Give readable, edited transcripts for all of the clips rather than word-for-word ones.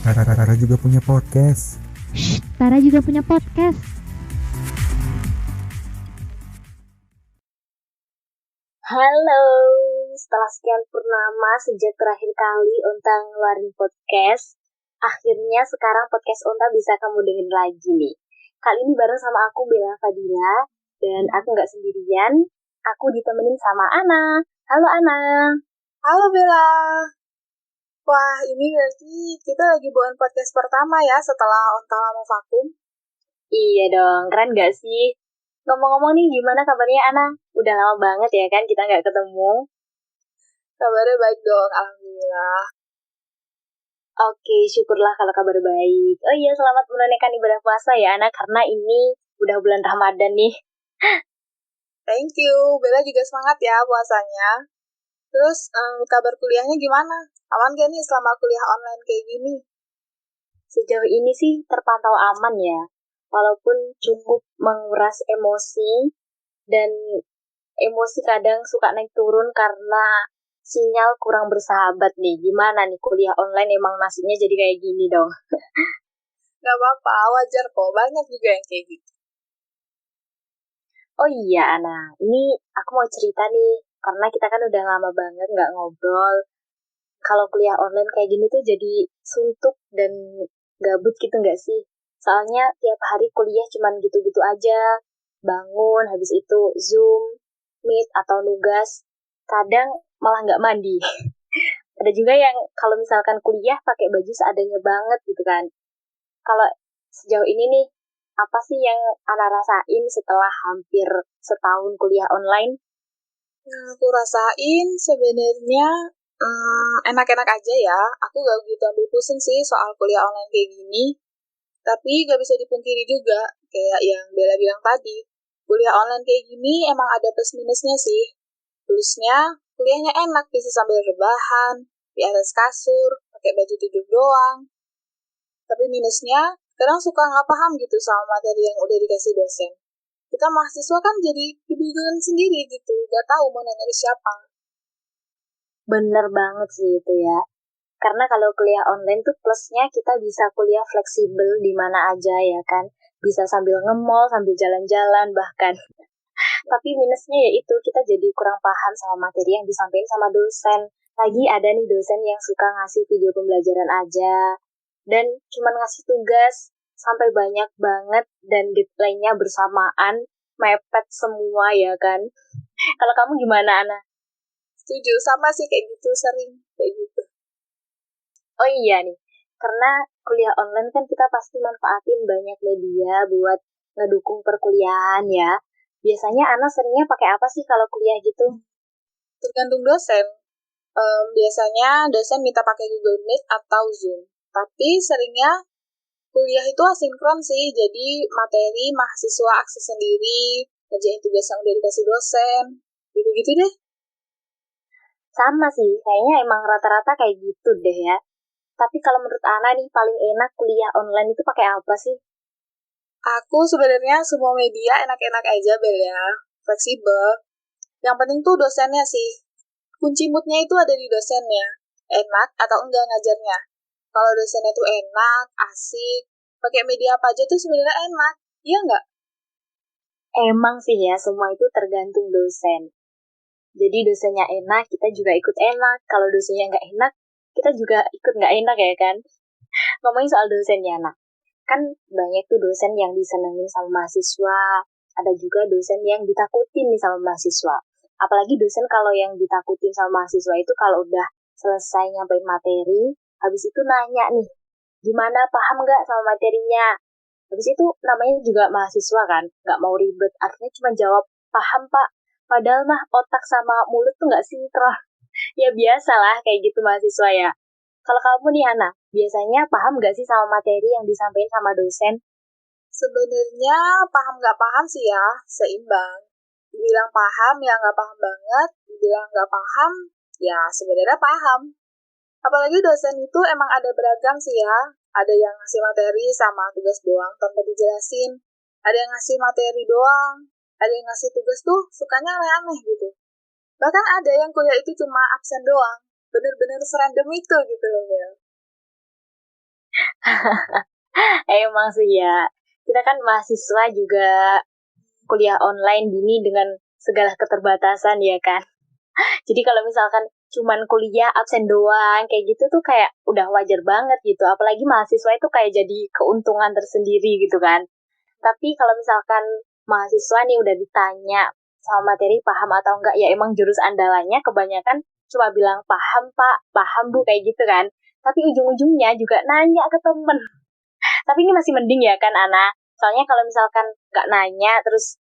Tara juga punya podcast. Tara juga punya podcast. Halo, setelah sekian purnama sejak terakhir kali Onta ngeluarin podcast, akhirnya sekarang podcast Onta bisa kamu dengerin lagi nih. Kali ini bareng sama aku Bella Fadila, dan aku nggak sendirian, aku ditemenin sama Ana. Halo Ana. Halo Bella. Wah, ini berarti kita lagi buat podcast pertama ya setelah Onta lama vakum. Iya dong, keren nggak sih? Ngomong-ngomong nih, gimana kabarnya Ana? Udah lama banget ya kan kita nggak ketemu. Kabarnya baik dong, alhamdulillah. Oke, syukurlah kalau kabar baik. Oh iya, selamat menunaikan ibadah puasa ya Ana, karena ini udah bulan Ramadan nih. Thank you, Bella juga semangat ya puasanya. Terus kabar kuliahnya gimana? Aman gak nih selama kuliah online kayak gini? Sejauh ini sih terpantau aman ya, walaupun cukup menguras emosi, dan emosi kadang suka naik turun karena sinyal kurang bersahabat nih. Gimana nih kuliah online, emang nasibnya jadi kayak gini dong. Gak apa-apa, wajar kok, banyak juga yang kayak gitu. Oh iya Ana, ini aku mau cerita nih, karena kita kan udah lama banget nggak ngobrol. Kalau kuliah online kayak gini tuh jadi suntuk dan gabut gitu nggak sih? Soalnya tiap hari kuliah cuman gitu-gitu aja. Bangun, habis itu Zoom, Meet, atau nugas. Kadang malah nggak mandi. Ada juga yang kalau misalkan kuliah pakai baju seadanya banget gitu kan. Kalau sejauh ini nih, apa sih yang Ana rasain setelah hampir setahun kuliah online? Yang aku rasain sebenarnya enak-enak aja ya. Aku gak begitu ambil pusing sih soal kuliah online kayak gini. Tapi gak bisa dipungkiri juga, kayak yang Bella bilang tadi, kuliah online kayak gini emang ada plus minusnya sih. Plusnya, kuliahnya enak, bisa sambil rebahan, di atas kasur, pakai baju tidur doang. Tapi minusnya, kadang suka nggak paham gitu sama materi yang udah dikasih dosen. Kita mahasiswa kan jadi kebingungan sendiri gitu, gak tahu mau nanya ke siapa. Bener banget sih itu ya. Karena kalau kuliah online tuh plusnya kita bisa kuliah fleksibel di mana aja ya kan. Bisa sambil nge-mall, sambil jalan-jalan bahkan. Tapi minusnya yaitu kita jadi kurang paham sama materi yang disampaikan sama dosen. Lagi ada nih dosen yang suka ngasih video pembelajaran aja. Dan cuman ngasih tugas sampai banyak banget dan deadline-nya bersamaan. Mepet semua ya kan. Kalau kamu gimana Ana? Setuju, sama sih kayak gitu, sering kayak gitu. Oh iya nih, karena kuliah online kan kita pasti manfaatin banyak media buat ngedukung perkuliahan ya. Biasanya Ana seringnya pakai apa sih kalau kuliah gitu? Tergantung dosen. Biasanya dosen minta pakai Google Meet atau Zoom. Tapi seringnya kuliah itu asinkron sih, jadi materi mahasiswa akses sendiri, ngerjain tugas yang udah dikasih dosen, gitu-gitu deh. Sama sih, kayaknya emang rata-rata kayak gitu deh ya. Tapi kalau menurut Ana nih, paling enak kuliah online itu pakai apa sih? Aku sebenarnya semua media enak-enak aja, Bel ya. Fleksibel. Yang penting tuh dosennya sih. Kunci moodnya itu ada di dosennya. Enak atau enggak ngajarnya. Kalau dosennya tuh enak, asik, pakai media apa aja tuh sebenarnya enak. Iya nggak? Emang sih ya, semua itu tergantung dosen. Jadi dosennya enak, kita juga ikut enak. Kalau dosennya nggak enak, kita juga ikut nggak enak ya kan? Ngomongin soal dosennya, nah, kan banyak tuh dosen yang disenengin sama mahasiswa, ada juga dosen yang ditakutin nih sama mahasiswa. Apalagi dosen kalau yang ditakutin sama mahasiswa itu kalau udah selesai nyampein materi, habis itu nanya nih, gimana, paham nggak sama materinya? Habis itu namanya juga mahasiswa kan, nggak mau ribet, artinya cuma jawab, paham pak. Padahal mah otak sama mulut tuh nggak sinkron. Ya biasalah kayak gitu mahasiswa ya. Kalau kamu nih Ana, biasanya paham nggak sih sama materi yang disampaikan sama dosen? Sebenarnya paham nggak paham sih ya, seimbang. Dibilang paham ya nggak paham banget, dibilang nggak paham ya sebenarnya paham. Apalagi dosen itu emang ada beragam sih ya. Ada yang ngasih materi sama tugas doang tanpa dijelasin. Ada yang ngasih materi doang. Ada yang ngasih tugas tuh sukanya aneh-aneh gitu. Bahkan ada yang kuliah itu cuma absen doang. Bener-bener serandom itu gitu loh, Bel. Emang sih ya, kita kan mahasiswa juga kuliah online gini dengan segala keterbatasan ya kan. Jadi kalau misalkan cuman kuliah absen doang kayak gitu tuh kayak udah wajar banget gitu. Apalagi mahasiswa itu kayak jadi keuntungan tersendiri gitu kan. Tapi kalau misalkan mahasiswa nih udah ditanya sama materi paham atau enggak, ya emang jurus andalannya kebanyakan cuma bilang paham pak, paham bu kayak gitu kan. Tapi ujung-ujungnya juga nanya ke temen. Tapi ini masih mending ya kan Ana. Soalnya kalau misalkan nggak nanya terus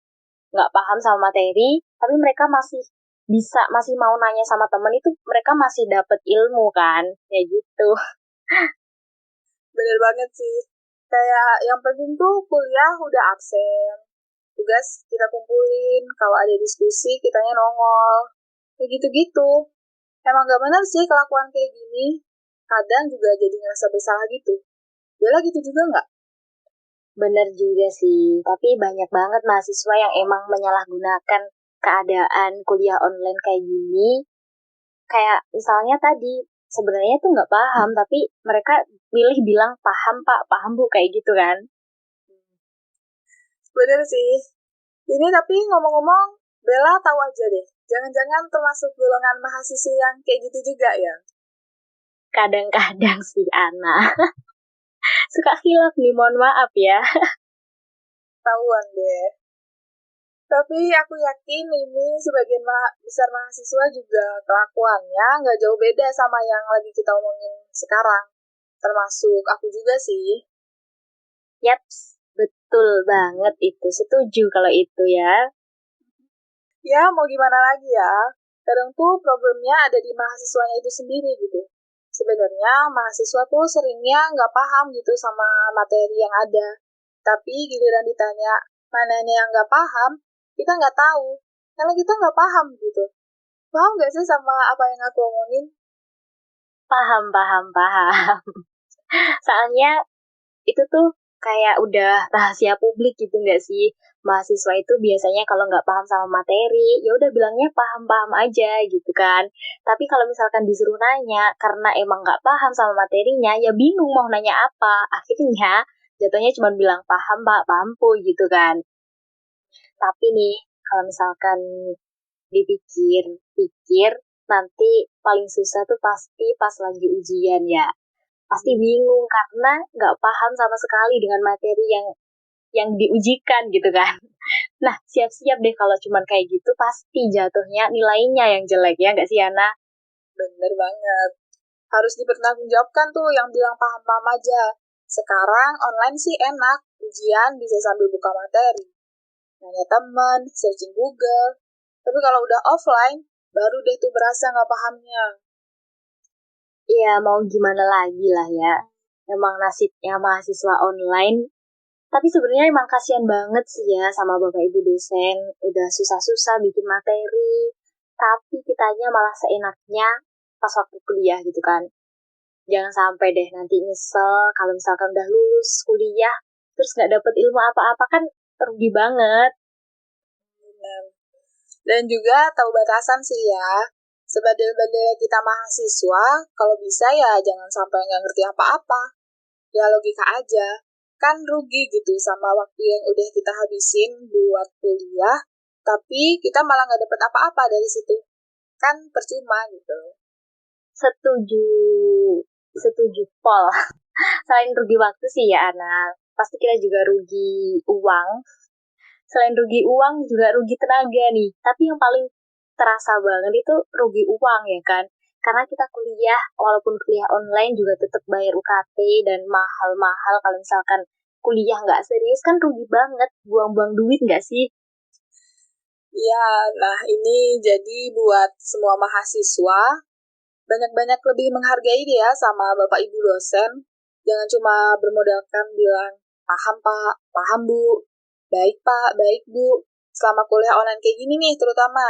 nggak paham sama materi, tapi mereka masih mau nanya sama temen itu mereka masih dapat ilmu kan, kayak gitu. Bener banget sih. Kayak yang penting tuh kuliah udah absen. Tugas kita kumpulin, kalau ada diskusi kitanya nongol. Kayak gitu-gitu. Emang gak bener sih kelakuan kayak gini. Kadang juga jadi ngerasa bersalah gitu. Bella gitu juga nggak? Bener juga sih, tapi banyak banget mahasiswa yang emang menyalahgunakan keadaan kuliah online kayak gini. Kayak misalnya tadi, sebenarnya tuh nggak paham, tapi mereka pilih bilang paham pak, paham bu, kayak gitu kan. Bener sih. Ini tapi ngomong-ngomong, Bella tahu aja deh. Jangan-jangan termasuk golongan mahasiswa yang kayak gitu juga ya? Kadang-kadang sih Ana. Suka hilaf nih, mohon maaf ya. Tahuan deh. Tapi aku yakin ini sebagian besar mahasiswa juga kelakuannya nggak jauh beda sama yang lagi kita omongin sekarang. Termasuk aku juga sih. Yaps, betul banget itu. Setuju kalau itu ya. Ya, mau gimana lagi ya? Kadang tuh problemnya ada di mahasiswanya itu sendiri gitu. Sebenarnya mahasiswa tuh seringnya nggak paham gitu sama materi yang ada. Tapi giliran ditanya mananya yang nggak paham, kita nggak tahu. Karena kita nggak paham gitu. Paham nggak sih sama apa yang aku omongin? Paham, paham, paham. Soalnya itu tuh kayak udah rahasia publik gitu nggak sih? Mahasiswa itu biasanya kalau nggak paham sama materi, ya udah bilangnya paham-paham aja gitu kan. Tapi kalau misalkan disuruh nanya, karena emang nggak paham sama materinya, ya bingung mau nanya apa. Akhirnya jatuhnya cuma bilang paham pak, paham po gitu kan. Tapi nih, kalau misalkan dipikir-pikir, nanti paling susah tuh pasti pas lagi ujian ya. Pasti bingung karena nggak paham sama sekali dengan materi yang diujikan gitu kan. Nah, siap-siap deh kalau cuman kayak gitu pasti jatuhnya nilainya yang jelek ya nggak sih Ana? Bener banget. Harus dipertanggungjawabkan tuh yang bilang paham-paham aja. Sekarang online sih enak, ujian bisa sambil buka materi. Nanya teman, searching Google. Tapi kalau udah offline, baru deh tuh berasa nggak pahamnya. Iya, mau gimana lagi lah ya. Emang nasibnya mahasiswa online. Tapi sebenarnya emang kasihan banget sih ya sama Bapak Ibu dosen. Udah susah-susah bikin materi. Tapi kitanya malah seenaknya pas waktu kuliah gitu kan. Jangan sampai deh nanti nyesel kalau misalkan udah lulus kuliah terus nggak dapet ilmu apa-apa kan rugi banget. Bener. Dan juga tahu batasan sih ya. Sebandel-bandelnya kita mahasiswa, kalau bisa ya jangan sampai nggak ngerti apa-apa. Ya logika aja. Kan rugi gitu sama waktu yang udah kita habisin buat kuliah, tapi kita malah nggak dapet apa-apa dari situ. Kan percuma gitu. Setuju, setuju Pol. Selain rugi waktu sih ya Ana, pasti kita juga rugi uang. Selain rugi uang juga rugi tenaga nih. Tapi yang paling terasa banget itu rugi uang ya kan. Karena kita kuliah, walaupun kuliah online juga tetap bayar UKT dan mahal-mahal kalau misalkan kuliah nggak serius kan rugi banget. Buang-buang duit nggak sih? Ya, nah ini jadi buat semua mahasiswa, banyak-banyak lebih menghargai dia sama Bapak Ibu dosen. Jangan cuma bermodalkan bilang, paham Pak, paham Bu, baik Pak, baik Bu. Selama kuliah online kayak gini nih terutama.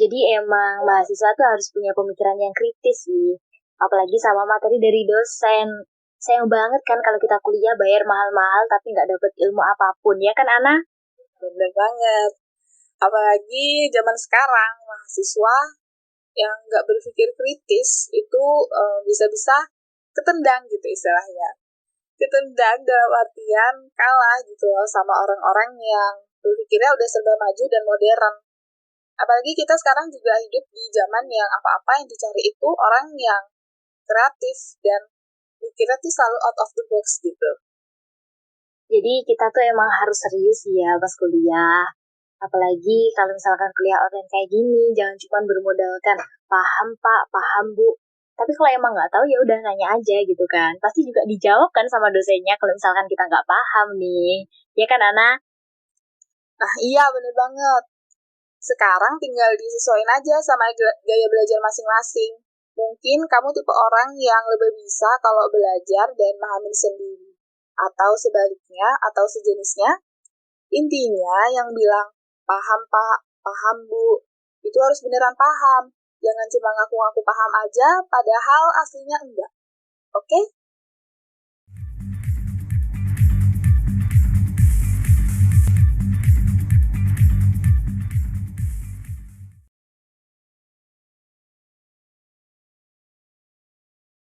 Jadi emang mahasiswa tuh harus punya pemikiran yang kritis sih. Apalagi sama materi dari dosen. Sayang banget kan kalau kita kuliah bayar mahal-mahal tapi nggak dapet ilmu apapun. Ya kan Ana? Bener banget. Apalagi zaman sekarang, mahasiswa yang nggak berpikir kritis itu bisa-bisa ketendang gitu istilahnya. Ketendang dalam artian kalah gitu loh sama orang-orang yang berpikirnya udah serba maju dan modern. Apalagi kita sekarang juga hidup di zaman yang apa-apa yang dicari itu orang yang kreatif dan mikirnya tuh selalu out of the box gitu. Jadi kita tuh emang harus serius ya pas kuliah. Apalagi kalau misalkan kuliah online kayak gini, jangan cuma bermodalkan paham Pak, paham Bu. Tapi kalau emang nggak tahu ya udah nanya aja gitu kan. Pasti juga dijawab kan sama dosennya kalau misalkan kita nggak paham nih. Ya kan Ana? Nah iya bener banget. Sekarang tinggal disesuaikan aja sama gaya belajar masing-masing. Mungkin kamu tipe orang yang lebih bisa kalau belajar dan memahami sendiri. Atau sebaliknya, atau sejenisnya. Intinya yang bilang, paham Pak, paham Bu, itu harus beneran paham. Jangan cuma ngaku-ngaku paham aja, padahal aslinya enggak. Oke?